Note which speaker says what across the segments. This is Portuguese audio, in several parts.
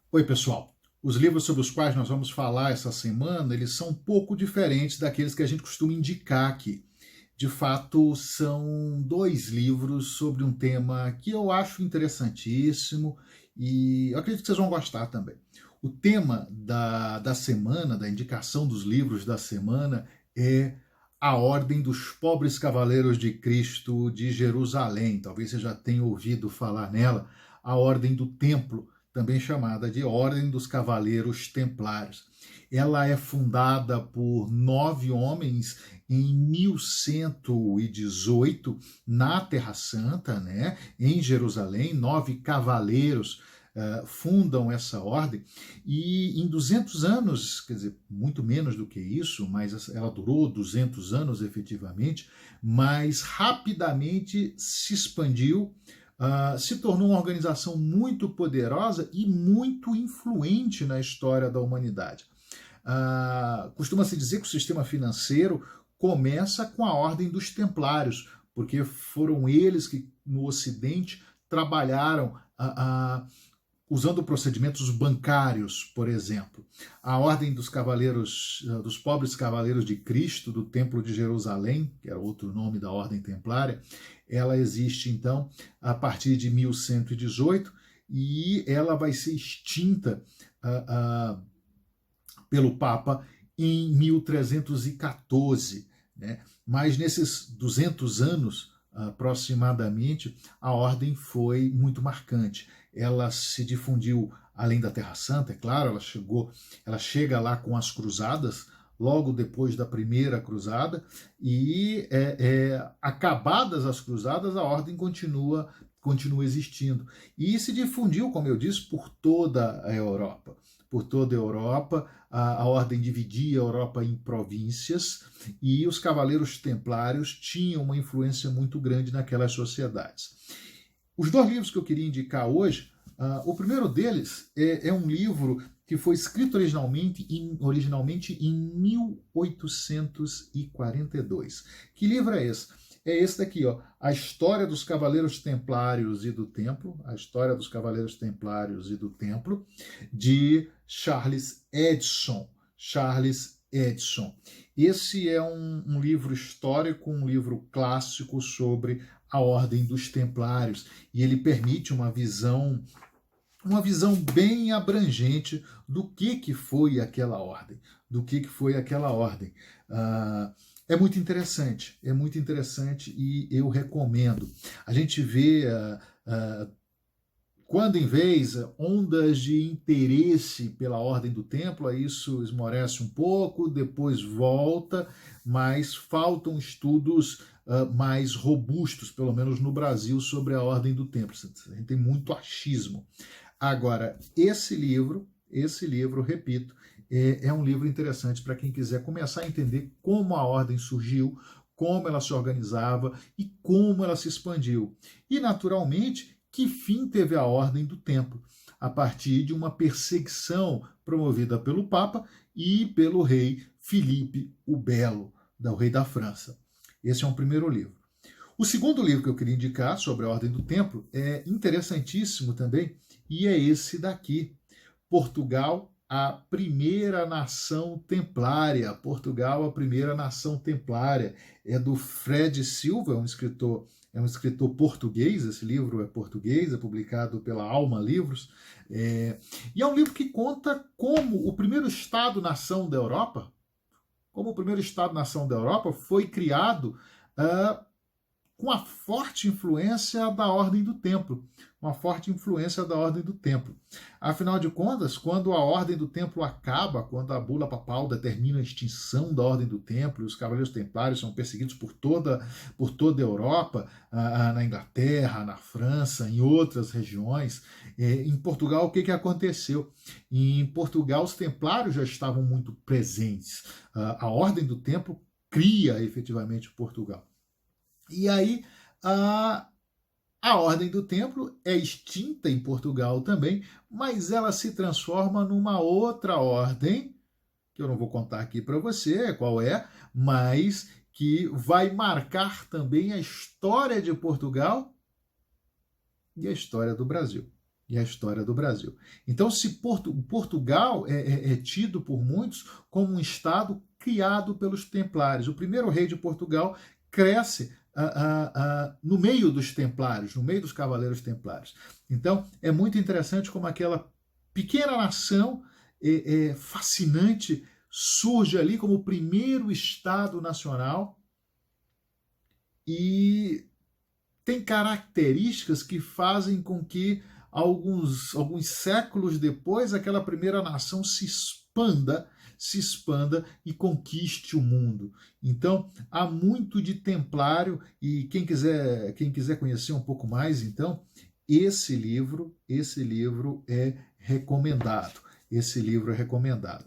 Speaker 1: Oi, pessoal. Os livros sobre os quais nós vamos falar essa semana, eles são um pouco diferentes daqueles que a gente costuma indicar aqui. De fato, são dois livros sobre um tema que eu acho interessantíssimo e eu acredito que vocês vão gostar também. O tema da semana, da indicação dos livros da semana, é A Ordem dos Pobres Cavaleiros de Cristo de Jerusalém. Talvez você já tenha ouvido falar nela, a Ordem do Templo, também chamada de Ordem dos Cavaleiros Templários. Ela é fundada por 9 homens em 1118 na Terra Santa, né, em Jerusalém. 9 cavaleiros fundam essa ordem, e em 200 anos, quer dizer, muito menos do que isso, mas ela durou 200 anos efetivamente, mas rapidamente se expandiu, se tornou uma organização muito poderosa e muito influente na história da humanidade. Costuma-se dizer que o sistema financeiro começa com a Ordem dos Templários, porque foram eles que no Ocidente trabalharam usando procedimentos bancários, por exemplo. A Ordem dos Cavaleiros, dos Pobres Cavaleiros de Cristo, do Templo de Jerusalém, que era outro nome da Ordem Templária, ela existe, então, a partir de 1118 e ela vai ser extinta pelo Papa em 1314. Né? Mas nesses 200 anos, aproximadamente, a ordem foi muito marcante. Ela se difundiu além da Terra Santa, é claro, ela chega lá com as cruzadas, logo depois da primeira cruzada, e acabadas as cruzadas, a ordem continua existindo. E se difundiu, como eu disse, por toda a Europa. Por toda a Europa, a ordem dividia a Europa em províncias e os cavaleiros templários tinham uma influência muito grande naquelas sociedades. Os dois livros que eu queria indicar hoje, o primeiro deles é um livro que foi escrito originalmente em 1842. Que livro é esse? É esse daqui, ó, A História dos Cavaleiros Templários e do Templo, A História dos Cavaleiros Templários e do Templo, de Charles Edson. Charles Edson. Esse é um livro histórico, um livro clássico sobre a Ordem dos Templários, e ele permite uma visão bem abrangente do que foi aquela ordem, é muito interessante e eu recomendo. A gente vê, quando em vez, ondas de interesse pela Ordem do Templo, isso esmorece um pouco, depois volta, mas faltam estudos mais robustos, pelo menos no Brasil, sobre a Ordem do Templo. A gente tem muito achismo. Agora, esse livro, repito, é um livro interessante para quem quiser começar a entender como a ordem surgiu, como ela se organizava e como ela se expandiu. E, naturalmente, que fim teve a Ordem do Templo, a partir de uma perseguição promovida pelo Papa e pelo rei Filipe o Belo, o rei da França. Esse é um primeiro livro. O segundo livro que eu queria indicar sobre a Ordem do Templo é interessantíssimo também, e é esse daqui, Portugal, a primeira nação templária. Portugal, a primeira nação templária. É do Fred Silva, um escritor português. Esse livro é português, é publicado pela Alma Livros. E é um livro que conta como o primeiro Estado-nação da Europa, foi criado com a forte influência da Ordem do Templo. Afinal de contas, quando a Ordem do Templo acaba, quando a bula papal determina a extinção da Ordem do Templo, e os Cavaleiros Templários são perseguidos por toda a Europa, na Inglaterra, na França, em outras regiões. Em Portugal, o que aconteceu? Em Portugal, os Templários já estavam muito presentes. A Ordem do Templo cria efetivamente Portugal. E aí a Ordem do Templo é extinta em Portugal também, mas ela se transforma numa outra ordem, que eu não vou contar aqui para você qual é, mas que vai marcar também a história de Portugal e a história do Brasil. e a história do Brasil. Então, se Portugal é tido por muitos como um estado criado pelos templários. O primeiro rei de Portugal cresce no meio dos templários, no meio dos cavaleiros templários. Então, é muito interessante como aquela pequena nação fascinante surge ali como o primeiro Estado nacional e tem características que fazem com que alguns séculos depois aquela primeira nação se expanda e conquiste o mundo. Então, há muito de templário e quem quiser conhecer um pouco mais, então, esse livro é recomendado. Esse livro é recomendado.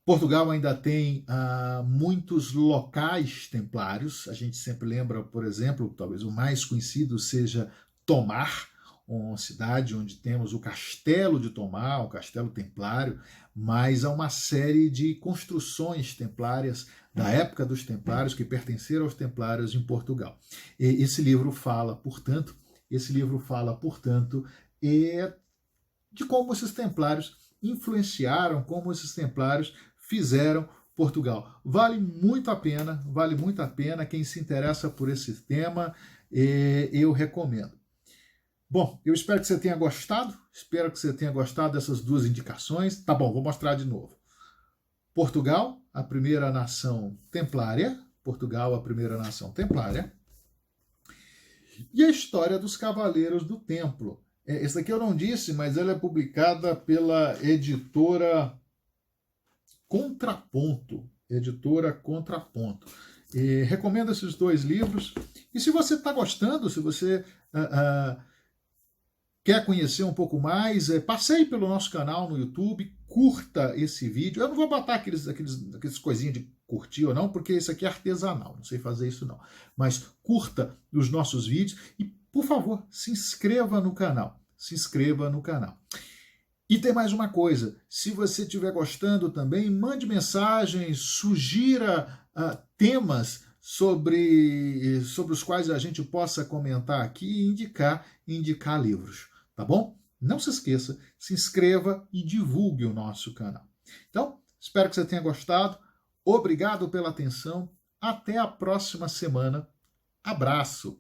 Speaker 1: Portugal ainda tem muitos locais templários. A gente sempre lembra, por exemplo, talvez o mais conhecido seja Tomar, uma cidade onde temos o Castelo de Tomar, o Castelo Templário, mas há uma série de construções templárias da época dos templários que pertenceram aos templários em Portugal. E esse livro fala, portanto, de como esses templários influenciaram, como esses templários fizeram Portugal. Vale muito a pena. Quem se interessa por esse tema, eu recomendo. Bom, eu espero que você tenha gostado. Dessas duas indicações. Tá bom, vou mostrar de novo. Portugal, a primeira nação templária. E a história dos Cavaleiros do Templo. Essa aqui eu não disse, mas ela é publicada pela editora Contraponto. Recomendo esses dois livros. E se você está gostando, se você quer conhecer um pouco mais, passeie pelo nosso canal no YouTube, curta esse vídeo. Eu não vou botar aqueles coisinhas de curtir ou não, porque isso aqui é artesanal, não sei fazer isso não. Mas curta os nossos vídeos e, por favor, se inscreva no canal. E tem mais uma coisa, se você estiver gostando também, mande mensagens, sugira temas sobre os quais a gente possa comentar aqui e indicar livros, tá bom? Não se esqueça, se inscreva e divulgue o nosso canal. Então, espero que você tenha gostado, obrigado pela atenção, até a próxima semana, abraço!